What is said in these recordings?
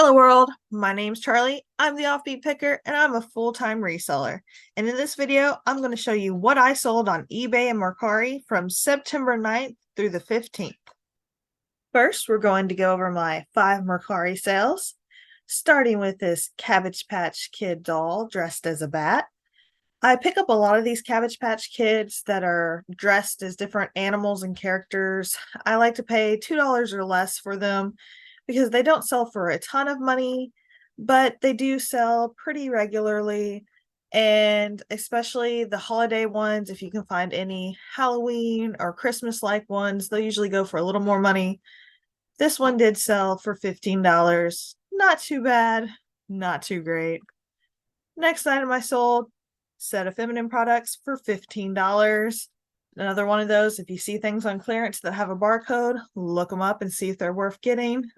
Hello world, my name's Charlie. I'm the offbeat picker and I'm a full-time reseller. And in this video, I'm going to show you what I sold on eBay and Mercari from September 9th through the 15th. First, we're going to go over my 5 Mercari sales, starting with this Cabbage Patch Kid doll dressed as a bat. I pick up a lot of these Cabbage Patch Kids that are dressed as different animals and characters. I like to pay $2 or less for them because they don't sell for a ton of money, but they do sell pretty regularly. And especially the holiday ones, if you can find any Halloween or Christmas-like ones, they'll usually go for a little more money. This one did sell for $15. Not too bad, not too great. Next item I sold, set of feminine products for $15. Another one of those, if you see things on clearance that have a barcode, look them up and see if they're worth getting.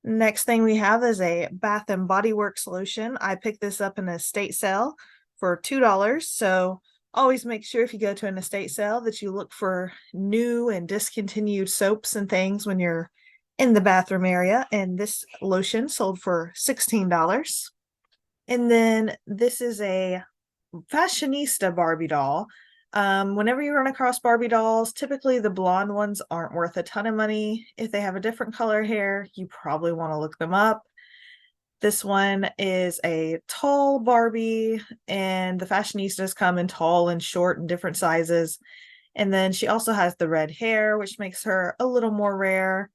Next thing we have is a Bath and Body Works solution. I picked this up in an estate sale for $2. So always make sure if you go to an estate sale that you look for new and discontinued soaps and things when you're in the bathroom area. And this lotion sold for $16. And then this is a fashionista Barbie doll. Whenever you run across Barbie dolls, typically the blonde ones aren't worth a ton of money. If they have a different color hair, you probably want to look them up. This one is a tall Barbie, and the fashionistas come in tall and short and different sizes. And then she also has the red hair, which makes her a little more rare.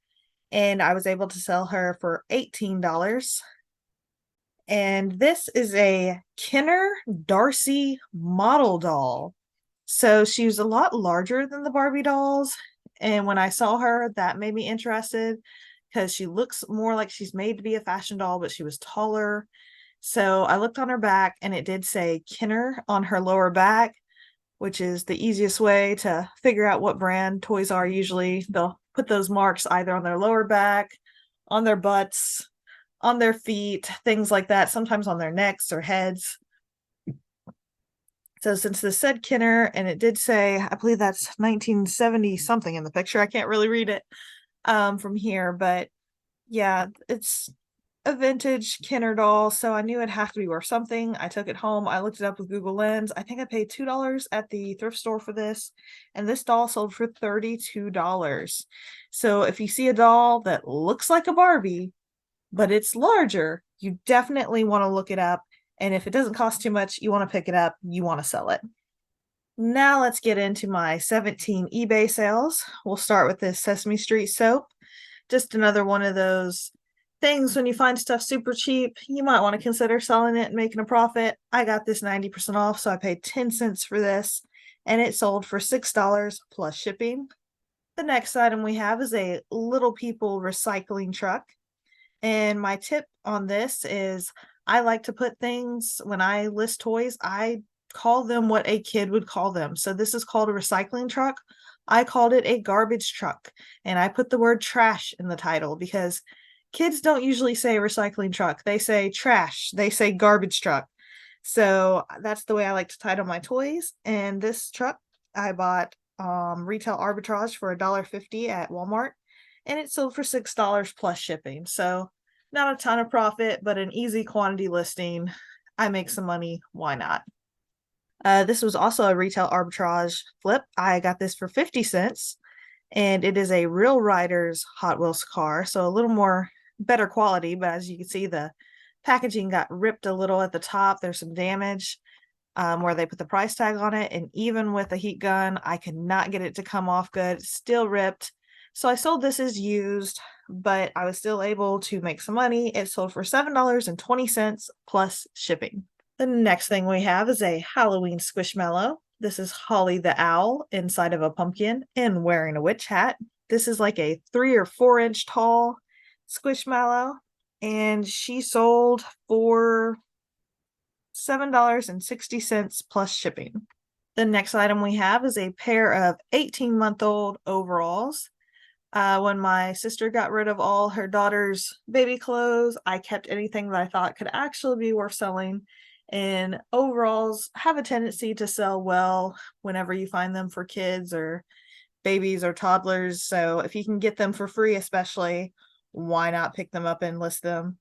And I was able to sell her for $18. And this is a Kenner Darcy model doll. So she was a lot larger than the Barbie dolls. And when I saw her, that made me interested because she looks more like she's made to be a fashion doll, but she was taller. So I looked on her back and it did say Kenner on her lower back, which is the easiest way to figure out what brand toys are usually. They'll put those marks either on their lower back, on their butts, on their feet, things like that, sometimes on their necks or heads. So since this said Kenner, and it did say, I believe that's 1970 something in the picture. I can't really read it from here, but yeah, it's a vintage Kenner doll, so I knew it'd have to be worth something. I took it home. I looked it up with Google Lens. I think I paid $2 at the thrift store for this, and this doll sold for $32. So if you see a doll that looks like a Barbie, but it's larger, you definitely want to look it up. And if it doesn't cost too much, you want to pick it up, you want to sell it. Now let's get into my 17 eBay sales. We'll start with this Sesame Street soap. Just another one of those things when you find stuff super cheap, you might want to consider selling it and making a profit. I got this 90% off, so I paid 10 cents for this, and it sold for $6 plus shipping. The next item we have is a Little People recycling truck. And my tip on this is I like to put things, when I list toys, I call them what a kid would call them. So this is called a recycling truck. I called it a garbage truck, and I put the word trash in the title because kids don't usually say recycling truck. They say trash. They say garbage truck. So that's the way I like to title my toys. And this truck I bought retail arbitrage for $1.50 at Walmart, and it sold for $6 plus shipping. So not a ton of profit, but an easy quantity listing. I make some money. Why not? This was also a retail arbitrage flip. I got this for 50 cents, and it is a Real Riders Hot Wheels car. So a little more better quality, but as you can see, the packaging got ripped a little at the top. There's some damage where they put the price tag on it. And even with a heat gun, I could not get it to come off good. It's still ripped. So I sold this as used, but I was still able to make some money. It sold for $7.20 plus shipping. The next thing we have is a Halloween Squishmallow. This is Holly the Owl inside of a pumpkin and wearing a witch hat. This is like a 3 or 4 inch tall Squishmallow, and she sold for $7.60 plus shipping. The next item we have is a pair of 18-month-old overalls. When my sister got rid of all her daughter's baby clothes, I kept anything that I thought could actually be worth selling. And overalls have a tendency to sell well whenever you find them for kids or babies or toddlers. So if you can get them for free, especially, why not pick them up and list them?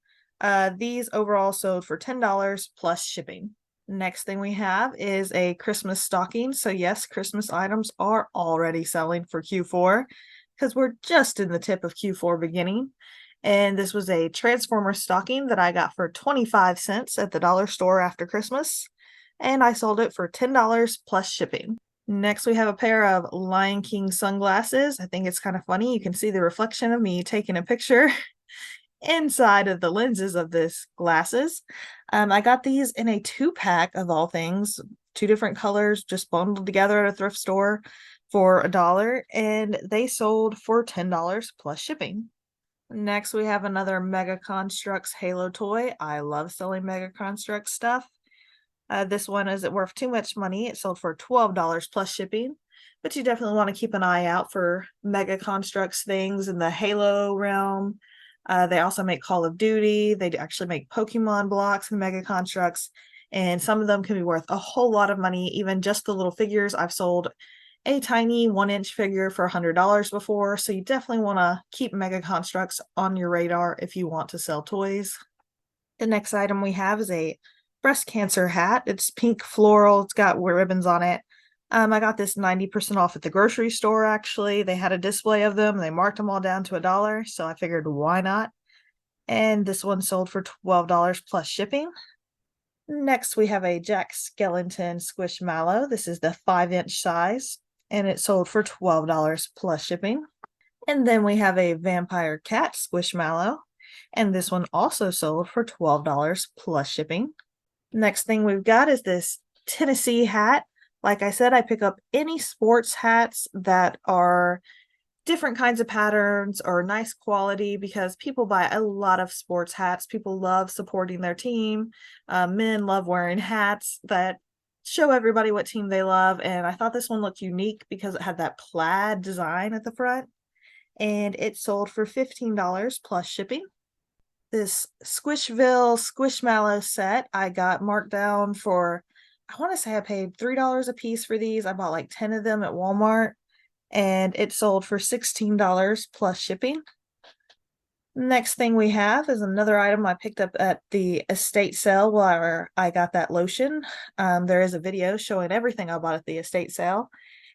These overall sold for $10 plus shipping. Next thing we have is a Christmas stocking. So yes, Christmas items are already selling for Q4 because we're just in the tip of Q4 beginning. And this was a Transformer stocking that I got for 25 cents at the dollar store after Christmas. And I sold it for $10 plus shipping. Next, we have a pair of Lion King sunglasses. I think it's kind of funny. You can see the reflection of me taking a picture inside of the lenses of this glasses. I got these in a 2-pack of all things, 2 different colors, just bundled together at a thrift store for $1, and they sold for $10 plus shipping. Next, we have another Mega Constructs Halo toy. I love selling Mega Constructs stuff. This one isn't worth too much money. It sold for $12 plus shipping, but you definitely want to keep an eye out for Mega Constructs things in the Halo realm. They also make Call of Duty. They actually make Pokemon blocks and Mega Constructs, and some of them can be worth a whole lot of money, even just the little figures. I've sold a tiny 1-inch figure for $100 before, so you definitely want to keep Mega Constructs on your radar if you want to sell toys. The next item we have is a breast cancer hat. It's pink floral. It's got ribbons on it. I got this 90% off at the grocery store, actually. They had a display of them. They marked them all down to $1, so I figured why not? And this one sold for $12 plus shipping. Next, we have a Jack Skellington Squishmallow. This is the 5-inch size, and it sold for $12 plus shipping. And then we have a Vampire Cat Squishmallow, and this one also sold for $12 plus shipping. Next thing we've got is this Tennessee hat. Like I said, I pick up any sports hats that are different kinds of patterns or nice quality because people buy a lot of sports hats. People love supporting their team. Men love wearing hats that show everybody what team they love. And I thought this one looked unique because it had that plaid design at the front. And it sold for $15 plus shipping. This Squishville Squishmallow set I got marked down for, I want to say I paid $3 a piece for these. I bought like 10 of them at Walmart, and it sold for $16 plus shipping. Next thing we have is another item I picked up at the estate sale where I got that lotion. There is a video showing everything I bought at the estate sale,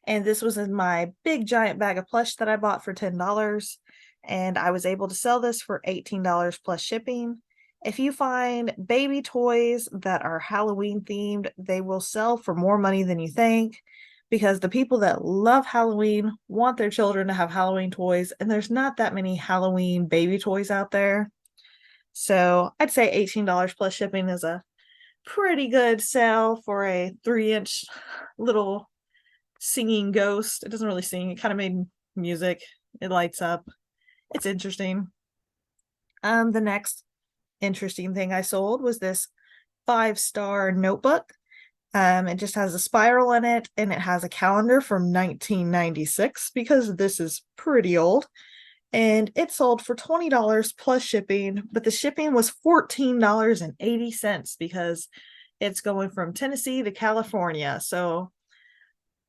and this was in my big giant bag of plush that I bought for $10. And I was able to sell this for $18 plus shipping. If you find baby toys that are Halloween themed, they will sell for more money than you think because the people that love Halloween want their children to have Halloween toys, and there's not that many Halloween baby toys out there. So I'd say $18 plus shipping is a pretty good sell for a 3-inch little singing ghost. It doesn't really sing, it kind of made music. It lights up. It's interesting. The next interesting thing I sold was this 5-star notebook. It just has a spiral in it, and it has a calendar from 1996 because this is pretty old. And it sold for $20 plus shipping, but the shipping was $14.80 because it's going from Tennessee to California. So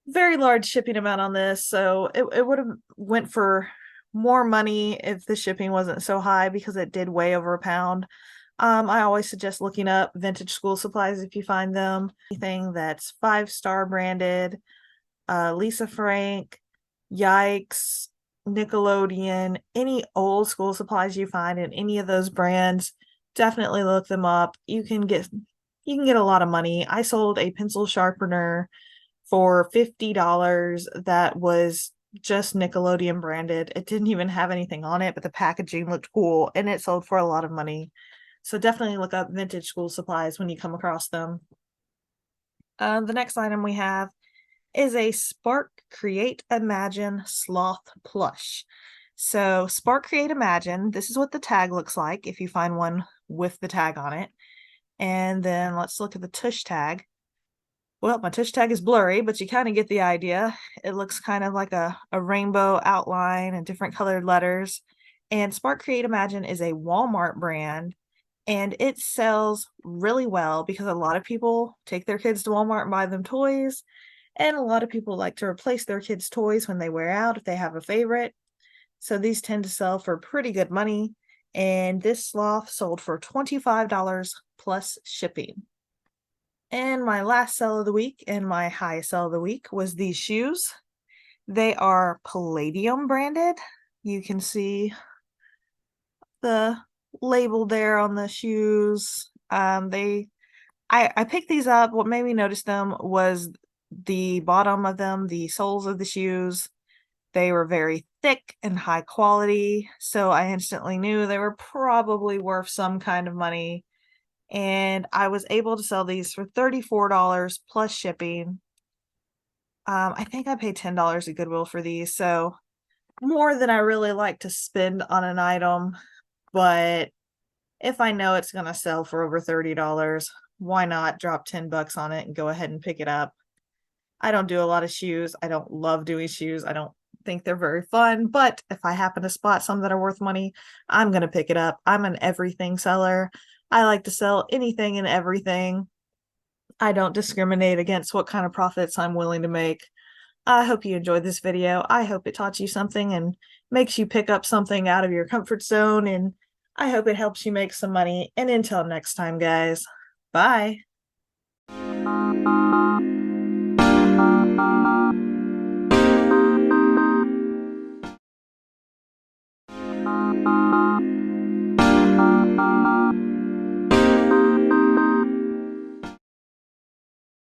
very large shipping amount on this. So it would have went for more money if the shipping wasn't so high because it did weigh over a pound. I always suggest looking up vintage school supplies if you find them. Anything that's 5-star branded, Lisa Frank, Yikes, Nickelodeon, any old school supplies you find in any of those brands, definitely look them up. You can get a lot of money. I sold a pencil sharpener for $50 that was just Nickelodeon branded. It didn't even have anything on it, but the packaging looked cool and it sold for a lot of money. So definitely look up vintage school supplies when you come across them. The next item we have is a Spark Create Imagine Sloth plush. So Spark Create Imagine, this is what the tag looks like if you find one with the tag on it. And then let's look at the tush tag. Well, my tush tag is blurry, but you kind of get the idea. It looks kind of like a rainbow outline and different colored letters. And Spark Create Imagine is a Walmart brand, and it sells really well because a lot of people take their kids to Walmart and buy them toys. And a lot of people like to replace their kids' toys when they wear out if they have a favorite. So these tend to sell for pretty good money. and this Sloth sold for $25 plus shipping. And my last sell of the week and my highest sell of the week was these shoes. They are Palladium branded. You can see the label there on the shoes. I picked these up. What made me notice them was the bottom of them, the soles of the shoes. They were very thick and high quality, so I instantly knew they were probably worth some kind of money. And I was able to sell these for $34 plus shipping. I think I paid $10 at Goodwill for these, so more than I really like to spend on an item. But if I know it's going to sell for over $30, why not drop 10 bucks on it and go ahead and pick it up? I don't do a lot of shoes. I don't love doing shoes. I don't think they're very fun, but if I happen to spot some that are worth money, I'm going to pick it up. I'm an everything seller. I like to sell anything and everything. I don't discriminate against what kind of profits I'm willing to make. I hope you enjoyed this video. I hope it taught you something and makes you pick up something out of your comfort zone, and I hope it helps you make some money. And until next time, guys, bye.